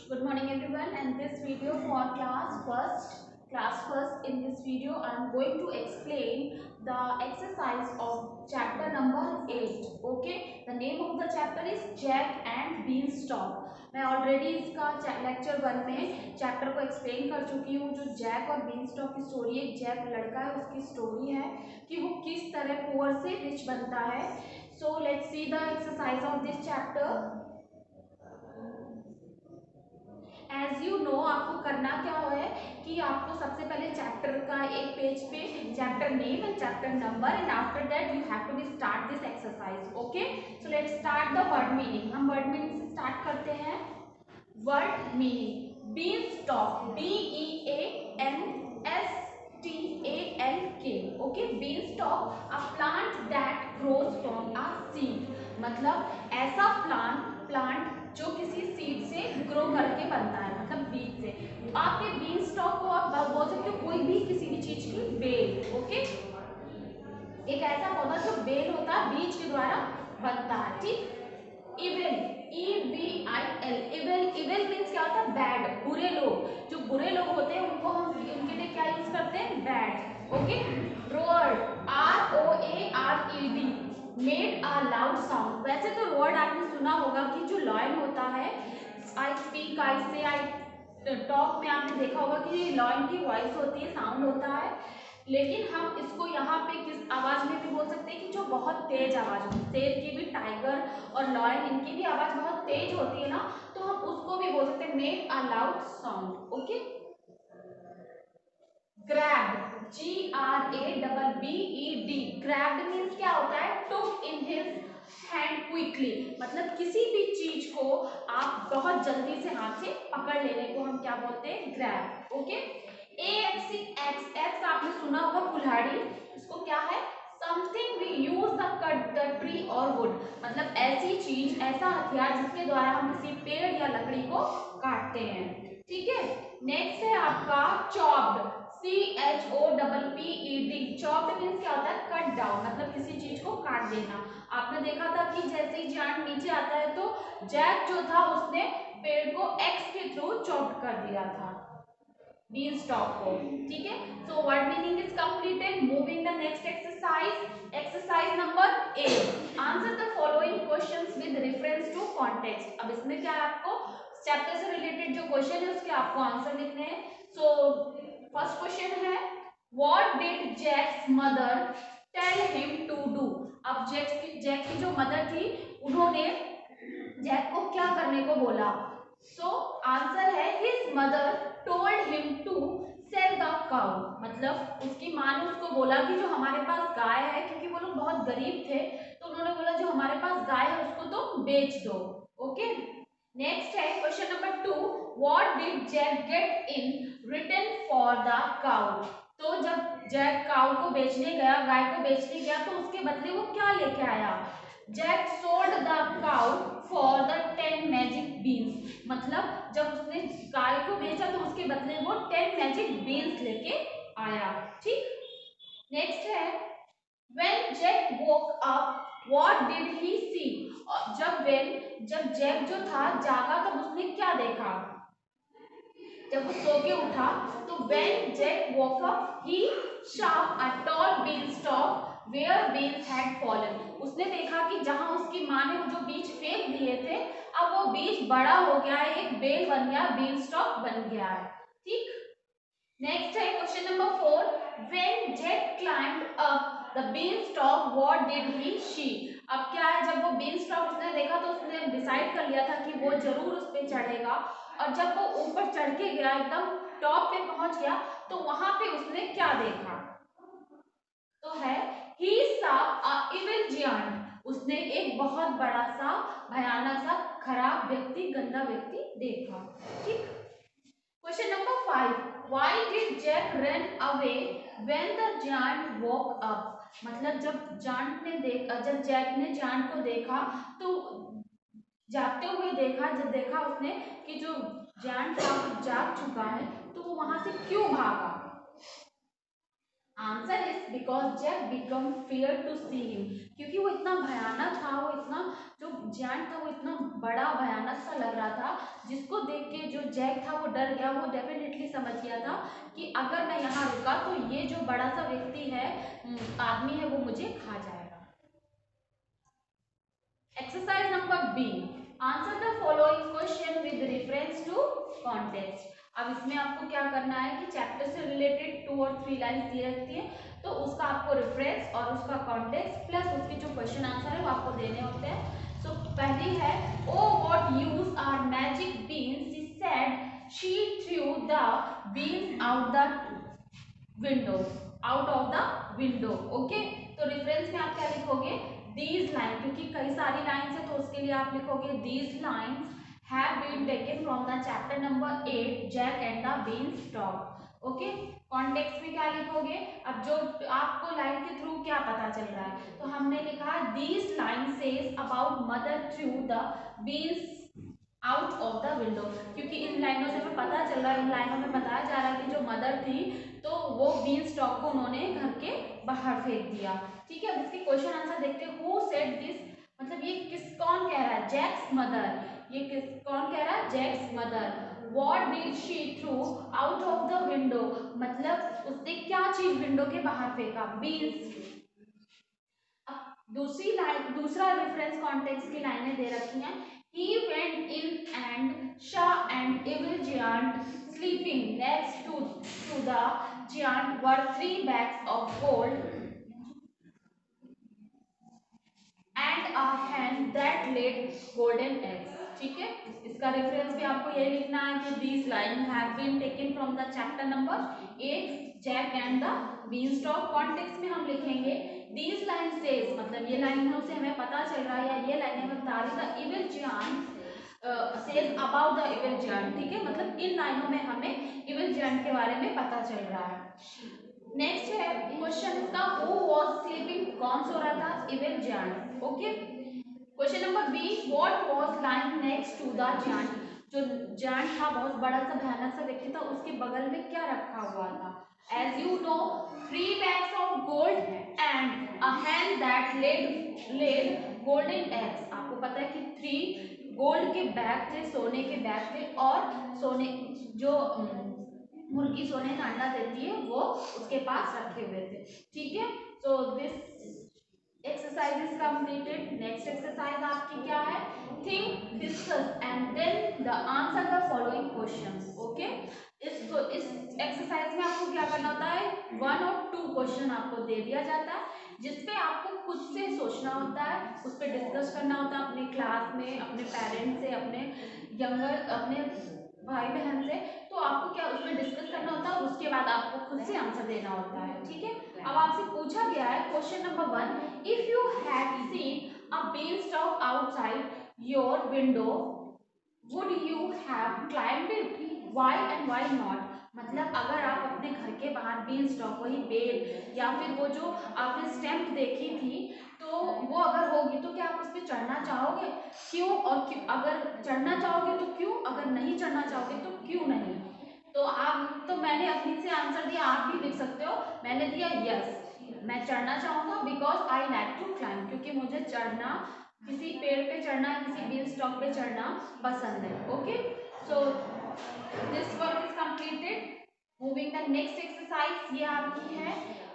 Good morning everyone, and this video for class first. In this video I am going to explain the exercise of chapter number 8. Okay, the name of the chapter is Jack and Beanstalk. मैं already इसका lecture 1 में chapter को explain कर चुकी हूँ। जो Jack और beanstalk की स्टोरी, एक जैक लड़का है, उसकी स्टोरी है कि वो किस तरह पुअर से रिच बनता है। So let's see the exercise of this chapter. As you know, आपको करना क्या है कि आपको सबसे पहले चैप्टर का एक पेज पे chapter name and chapter number, and after that you have to be start this exercise. Okay, so let's start the word meaning. हम वर्ड मीनिंग से स्टार्ट करते हैं। Word meaning, beanstalk, BEANSTALK। Okay, beanstalk a plant that grows from a seed, मतलब ऐसा plant जो किसी seed से grow करके बनता है, मतलब बीज से। आप ये बीन स्टॉक को आप बोल सकते हो कोई भी किसी भी चीज की बेल। ओके, एक ऐसा पौधा जो बेल होता है, बीज के द्वारा बनता है। ठीक, इविल, EVIL, इविल मीन्स क्या होता है? बैड, बुरे लोग। जो बुरे लोग होते हैं उनको हम उनके लिए क्या यूज करते हैं? Bad. Okay, roared, ROARED, made a loud sound. वैसे तो रोअर्ड आपने सुना होगा कि जो लॉयन होता है, आई स्पीक, आई से, आई टॉक में आपने देखा होगा कि लॉयन की वॉइस होती है, साउंड होता है। लेकिन हम इसको यहाँ पे किस आवाज में भी बोल सकते हैं कि जो बहुत तेज आवाज हो। शेर की भी, टाइगर और लॉयन, इनकी भी आवाज बहुत तेज होती है ना, तो हम उसको भी बोल सकते हैं make a loud sound. Okay, grabbed, GRABBED, grabbed means क्या होता है? टुक इन हिज हैंड क्विकली, मतलब किसी भी चीज को आप बहुत जल्दी से हाथ से पकड़ लेने को हम क्या बोलते हैं? ग्रैब। ओके, AXX आपने सुना होगा, कुल्हाड़ी। इसको क्या है? Something we use the cut the tree और वुड, मतलब ऐसी चीज, ऐसा हथियार जिसके द्वारा हम किसी पेड़ या लकड़ी को काटते हैं। ठीक है, नेक्स्ट है आपका चॉप्ड, CHOPPED। चॉप्ड मीन्स क्या होता है? कट डाउन, मतलब किसी चीज को काट देना। आपने देखा था कि जैसे ही जांट नीचे आता है तो जैक जो था उसने पेड़ को एक्स के थ्रू चॉप्ड कर दिया था, बीन स्टॉक को। ठीक है, so word meaning is completed. Moving the next exercise, exercise number 8। Answer the following questions with reference to context. अब इसमें क्या है, आपको चैप्टर से रिलेटेड जो क्वेश्चन है उसके आपको आंसर लिखने हैं। सो फर्स्ट क्वेश्चन है, what did Jack's mother tell him to do. अब जैक की जो मदर थी, उन्होंने जैक को क्या करने को बोला? सो आंसर है, his mother told him to sell the cow, मतलब उसकी माँ ने उसको बोला कि जो हमारे पास गाय है, क्योंकि वो लोग बहुत गरीब थे, तो उन्होंने बोला जो हमारे पास गाय है उसको तुम बेच दो। ओके, नेक्स्ट है question number 2, what did Jack get in return for the cow. तो जब जैक काउ को बेचने गया, गाय को बेचने गया, तो उसके बदले वो क्या लेके आया? Jack sold the cow for the 10 magic beans, मतलब जब उसने गाय को बेचा तो उसके बदले वो 10 मैजिक बीन्स लेके आया। ठीक, नेक्स्ट है, when Jack woke up what did he see. जब जैक जो था जागा तब उसने क्या देखा? जब वो सो के उठा तो when Jack woke up he saw a tall beanstalk where beans had fallen। उसने देखा कि जहां उसकी माँ ने वो जो बीज फेंक दिए थे, अब वो बीज बड़ा हो गया है, एक बेल बन गया, बीनस्टॉक बन गया है। ठीक, नेक्स्ट है question number 4, when Jack climbed up the beanstalk what did he see। अब क्या है, जब वो बीनस्टॉक उसने देखा तो उसने डिसाइड कर लिया था कि वो जरूर उस पे चढ़ेगा, और जब वो ऊपर चढ़ के गया, एकदम टॉप पे पहुंच गया, तो वहां पे उसने क्या देखा? तो है, he saw a evil giant, उसने एक बहुत बड़ा सा, भयानक सा, खराब व्यक्ति, गंदा व्यक्ति देखा। ठीक, question number 5, why did Jack run away when the giant woke up। मतलब जब जैक ने जांट को देखा तो जागते हुए देखा, जब देखा उसने कि जो जांट था जाग चुका है, तो वो वहां से क्यों भागा? Answer is because Jack become fear to see him, क्योंकि वो इतना भयानक था, वो इतना जो जायंट था वो इतना बड़ा भयानक सा लग रहा था, जिसको देख के जो जैक था वो डर गया। वो डेफिनेटली समझ गया था कि अगर मैं यहाँ रुका तो ये जो बड़ा सा व्यक्ति है, आदमी है, वो मुझे खा जाएगा। Exercise number B, answer the following question with reference to context. अब इसमें आपको क्या करना है कि चैप्टर से रिलेटेड 2 और 3 लाइन्स दी रहती है, तो उसका आपको रेफरेंस और उसका कॉन्टेक्स्ट प्लस उसके जो क्वेश्चन आंसर है वो आपको देने होते हैं। सो पहली है, oh what use are magic beans, she said she threw the beans out the window, out of the window. Okay, तो रेफरेंस में आप क्या लिखोगे, दीज लाइन, क्योंकि कई सारी लाइन्स है तो उसके लिए आप लिखोगे these lines have been taken from the chapter number 8 Jack and the Beanstalk. Okay, context में क्या लिखोगे, अब जो आपको लाइन के थ्रू क्या पता चल रहा है, तो हमने लिखा this line says about mother through the beans out of the window, क्योंकि इन लाइनों से हमें पता चल रहा है, इन लाइनों में बताया जा रहा है कि जो मदर थी तो वो बीन स्टॉक को उन्होंने घर के बाहर फेंक दिया। ठीक है, अब इसके क्वेश्चन आंसर देखते हैं। हु सेड दिस, मतलब ये कौन कह रहा है, जैक्स मदर, ये कौन कह रहा है, Jack's mother. What did she threw out of the window, मतलब उसने क्या चीज विंडो के बाहर फेंका, बीन्स। दूसरी लाइन, दूसरा रेफरेंस कॉन्टेक्स्ट की लाइनें दे रखी हैं। He went in and saw an evil giant sleeping. Next to the giant were 3 bags of gold and a hen that laid golden eggs. ठीक है, इसका रेफरेंस भी आपको यही लिखना है कि these lines have been taken from the chapter number 8 Jack and the Beanstalk. Context में हम लिखेंगे these lines says, मतलब ये लाइनों से हमें पता चल रहा है या ये लाइनें हमें बता रही the evil giant says about the evil giant। ठीक है, मतलब इन लाइनों में हमें evil giant के बारे में पता चल रहा है। नेक्स्ट है क्वेश्चन इसका, हु वाज स्लीपिंग, कौन सो रहा था, evil giant. Okay, question number B, what was lying next to the giant, जो जायंट था बहुत बड़ा सा भयानक सा व्यक्ति था, उसके बगल में क्या रखा हुआ था। As you know 3 bags of gold and a hen that laid golden eggs। आपको पता है कि 3 गोल्ड के बैग थे, सोने के बैग थे, और सोने जो मुर्गी सोने का अंडा देती है वो उसके पास रखे हुए थे। ठीक है, so this exercise is completed. Next exercise आपकी क्या है, think, discuss and then the answer the following questions. Okay, इस एक्सरसाइज में आपको क्या करना होता है, 1 और 2 क्वेश्चन आपको दे दिया जाता है, जिसपे आपको खुद से सोचना होता है, उस पर डिस्कस करना होता है अपने क्लास में, अपने पेरेंट्स से, अपने यंगर, अपने भाई बहन से। तो आपको क्या उसमें डिस्कस करना होता है, उसके बाद आपको खुद से आंसर देना होता है। ठीक है, अब आपसे पूछा गया है question number 1, if you had seen a beanstalk outside your window would you have climbed it, why and why not. मतलब अगर आप अपने घर के बाहर बीन स्टॉक, वही बेल या फिर वो जो आपने स्टैम्प देखी थी, तो वो अगर होगी तो क्या आप उस पर चढ़ना चाहोगे, क्यों, और क्यों, अगर चढ़ना चाहोगे तो क्यों, अगर नहीं चढ़ना चाहोगे तो क्यों नहीं। तो आप, तो मैंने अपनी से आंसर दिया, आप भी लिख सकते हो। मैंने दिया यस, मैं चढ़ना चाहूंगा because I like to climb, क्योंकि मुझे चढ़ना, किसी पेड़ पे चढ़ना, किसी बीन स्टॉक पे चढ़ना पसंद है। Okay, so this work is completed. Moving the next exercise, ये आपकी है,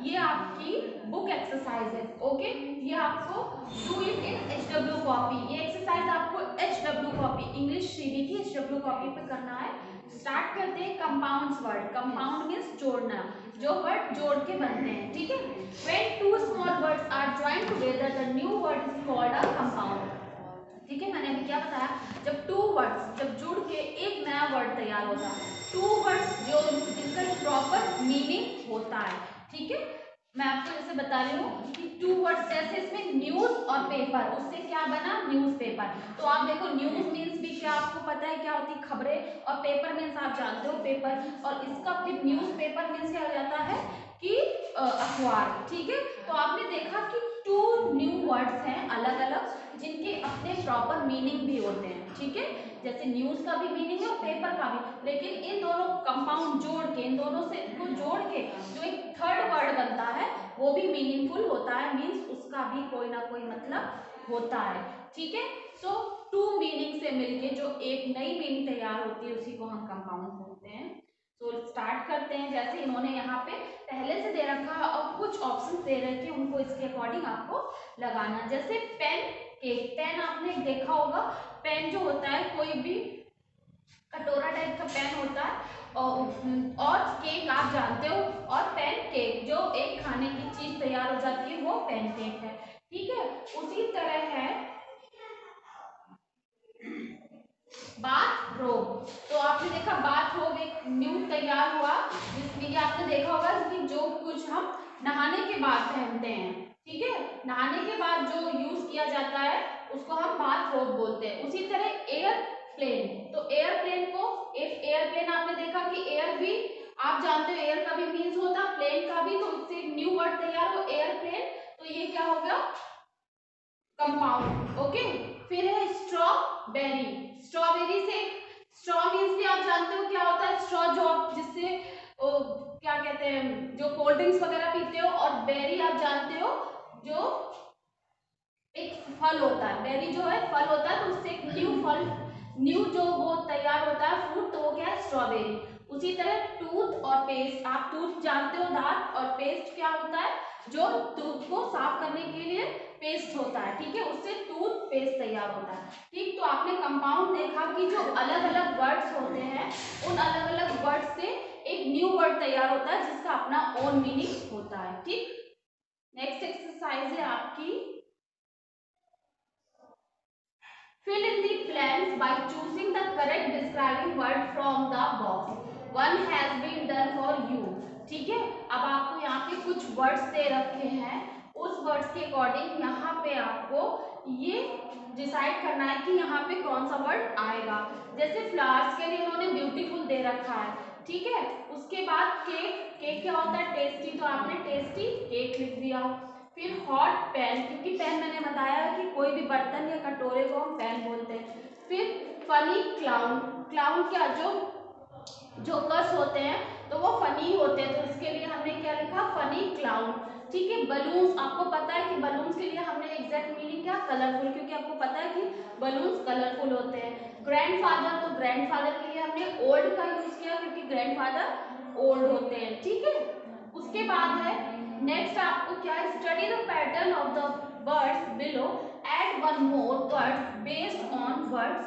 ये आपकी बुक एक्सरसाइज है। ओके, ये आपको do it in HW copy, ये एक्सरसाइज आपको HW कॉपी, इंग्लिश सीबी की HW कॉपी पे करना है। स्टार्ट करते हैं कंपाउंड्स वर्ड, कंपाउंड मीन्स जोड़ना, जो वर्ड जोड़ के बनते हैं। ठीक है, when 2 small words are joined together the new word is called a compound. ठीक है, मैंने अभी क्या बताया, जब 2 वर्ड्स जब जुड़ के एक नया वर्ड तैयार होता है, 2 वर्ड्स जो जिनका प्रॉपर मीनिंग होता है। ठीक है, मैं आपको जैसे बता रही हूँ कि 2 वर्ड्स, जैसे इसमें न्यूज और पेपर, उससे क्या बना, न्यूज़पेपर। तो आप देखो न्यूज मीन्स भी क्या आपको पता है क्या होती है, खबरें, और पेपर मीन्स आप जानते हो पेपर, और इसका फिर न्यूज़पेपर मीन्स क्या हो जाता है कि अखबार। ठीक है, तो आपने देखा कि 2 न्यू वर्ड्स हैं अलग अलग, जिनके अपने प्रॉपर मीनिंग भी होते हैं। ठीक है, जैसे न्यूज का भी मीनिंग है और पेपर का भी, लेकिन इन दोनों कंपाउंड जोड़ के, इन दोनों से को जोड़ के जो एक थर्ड वर्ड बनता है वो भी मीनिंगफुल होता है, मीन्स उसका भी कोई ना कोई मतलब होता है। ठीक है, सो टू मीनिंग से मिलके जो एक नई मीनिंग तैयार होती है उसी को हम कंपाउंड बोलते हैं। तो स्टार्ट करते हैं। जैसे इन्होंने यहाँ पे पहले से दे रखा और कुछ ऑप्शन दे रखे, उनको इसके अकॉर्डिंग आपको लगाना। जैसे पेन, केक। पेन आपने देखा होगा, पेन जो होता है कोई भी कटोरा टाइप का पेन होता है, और केक आप जानते हो, और पेन केक जो एक खाने की चीज तैयार हो जाती है वो पेन केक है। ठीक है, उसी तरह है बाथरोब। तो आपने देखा बाथरोब एक न्यू तैयार हुआ, जिसमें आपने देखा होगा कि जो कुछ हम नहाने के बाद पहनते हैं। ठीक है, नहाने के बाद जो यूज किया जाता है उसको हम बाथरोब बोलते हैं। उसी तरह एयरप्लेन, तो एयरप्लेन को, एक एयरप्लेन आपने देखा कि एयर भी आप जानते हो, एयर का भी मीन्स होता है, प्लेन का भी, तो इससे एक न्यू वर्ड तैयार हो एयरप्लेन। तो ये क्या हो गया, कंपाउंड। ओके, फिर है स्ट्रॉबेरी। स्ट्रॉबेरी से, स्ट्रॉ मीन्स भी आप जानते हो क्या होता है, स्ट्रॉ जो आप जिससे क्या कहते हैं, जो कोल्ड ड्रिंक्स वगैरह पीते हो, और बेरी आप जानते हो जो एक फल होता है, बेरी जो है फल होता है, तो उससे एक न्यू फल, न्यू जो वो तैयार होता है फ्रूट, तो वो क्या है, स्ट्रॉबेरी। उसी तरह टूथ और पेस्ट, आप टूथ जानते हो दांत, और पेस्ट क्या होता है, जो टूथ को साफ करने के लिए पेस्ट होता है। ठीक है, उससे टूथ पेस्ट तैयार होता है। ठीक, तो आपने कंपाउंड देखा कि जो अलग अलग वर्ड्स होते हैं उन अलग अलग वर्ड से एक न्यू वर्ड तैयार होता है जिसका अपना ओन मीनिंग होता है। ठीक, नेक्स्ट एक्सरसाइज है आपकी fill in the blanks by choosing the correct describing word from the box. One has been done for you. ठीक है, अब आपको यहाँ पे कुछ वर्ड्स दे रखे हैं, उस वर्ड्स के अकॉर्डिंग यहाँ पे आपको ये डिसाइड करना है कि यहाँ पे कौन सा वर्ड आएगा। जैसे फ्लावर्स के लिए उन्होंने ब्यूटीफुल दे रखा है। ठीक है, उसके बाद केक, केक क्या होता है, टेस्टी, तो आपने टेस्टी केक लिख दिया। फिर हॉट पैन, क्योंकि पैन मैंने बताया कि कोई भी बर्तन या कटोरे को हम पैन बोलते हैं। फिर फनी क्लाउन, क्लाउन क्या, जो जोकर्स होते हैं तो वो फनी होते हैं, तो इसके लिए हमने क्या लिखा, फनी क्लाउन। ठीक है, बलून्स, आपको पता है कि बलून्स के लिए हमने एग्जैक्ट मीनिंग क्या, कलरफुल, क्योंकि आपको पता है कि बलून्स कलरफुल होते हैं। ग्रैंडफादर, तो ग्रैंडफादर के लिए हमने ओल्ड का यूज किया क्योंकि ग्रैंडफादर ओल्ड होते हैं। ठीक है, उसके बाद है नेक्स्ट आपको क्या है, study the pattern of the words below, add one more words based on words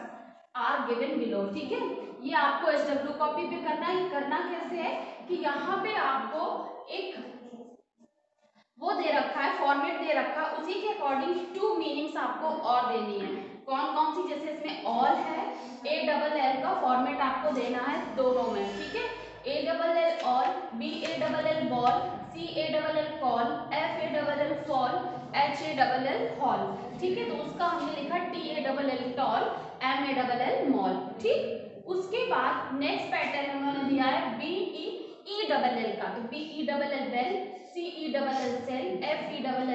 are given below. ठीक है, ये आपको SW कॉपी पे करना है। करना कैसे है कि यहाँ पे आपको एक वो दे रखा है, फॉर्मेट दे रखा है, उसी के अकॉर्डिंग टू मीनिंग्स आपको और देनी है। कौन कौन सी, जैसे इसमें ऑल है, ALL का फॉर्मेट आपको देना है दोनों में। ठीक है, ALL all, BALL ball, CALL call, FALL fall, HALL hall. ठीक है, तो उसका हमने लिखा TALL टॉल, MALL मॉल। ठीक, उसके बाद नेक्स्ट पैटर्न उन्होंने दिया है BEELL का, तो BELL bell, CELL cell, FELL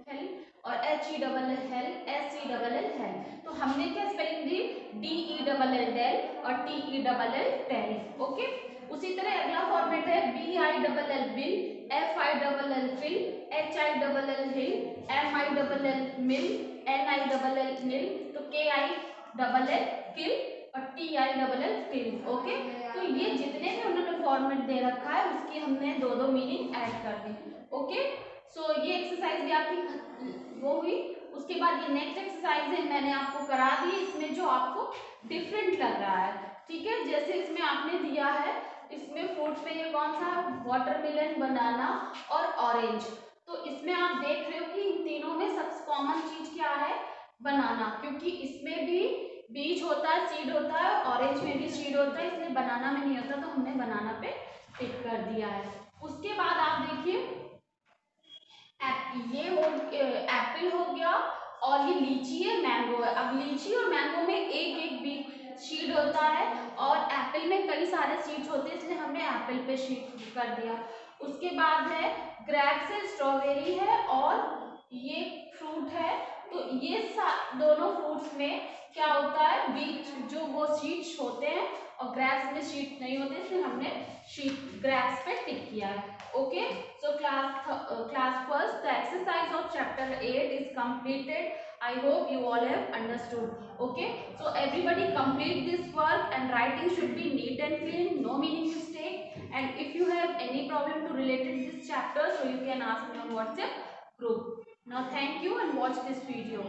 hell, और HELL हेल, SELL हेल। तो हमने क्या स्पेलिंग दी, DELL डेल और TELL टेल। ओके, उसी तरह अगला फॉर्मेट है BILL bill, FILL fill, HILL hill, MILL mill, NILL nil, तो KILL किल और TILL टिल। ओके, तो ये जितने भी उन्होंने फॉर्मेट दे रखा है उसकी हमने दो दो मीनिंग ऐड कर दी। ओके, सो ये एक्सरसाइज भी आपकी वो हुई। उसके बाद ये नेक्स्ट एक्सरसाइज है, मैंने आपको करा दी, इसमें जो आपको डिफरेंट लग रहा है। ठीक है, जैसे इसमें आपने दिया है, इसमें फ्रूट्स में ये कौन सा, वाटरमेलन, बनाना और ऑरेंज। तो इसमें आप देख रहे हो कि इन तीनों में सबसे कॉमन चीज क्या है, बनाना, क्योंकि इसमें भी बीज होता है, सीड होता है, ऑरेंज में भी सीड होता है, इसलिए बनाना में नहीं होता, तो हमने बनाना पे टिक कर दिया है। उसके बाद आप देखिए ये हो एप्पल हो गया, और ये लीची है, मैंगो है। अब लीची और मैंगो में एक एक भी सीड होता है, और एप्पल में कई सारे सीड्स होते हैं, इसलिए हमने एप्पल पे सीड कर दिया। उसके बाद है ग्रेप्स है, स्ट्रॉबेरी है, और ये फ्रूट है। तो ये दोनों फ्रूट्स में क्या होता है, बीज जो वो सीड्स होते हैं, और ग्राफ्स में शीट नहीं होते, इसलिए हमने शीट ग्राफ्स पे टिक किया है। Okay, so class first, the exercise of chapter 8 is completed. I hope you all have understood. Okay, so everybody complete this work, and writing should be neat and clean, no meaning mistake. And if you have any problem to related this chapter, so you can ask me on WhatsApp group. Now thank you and watch this video.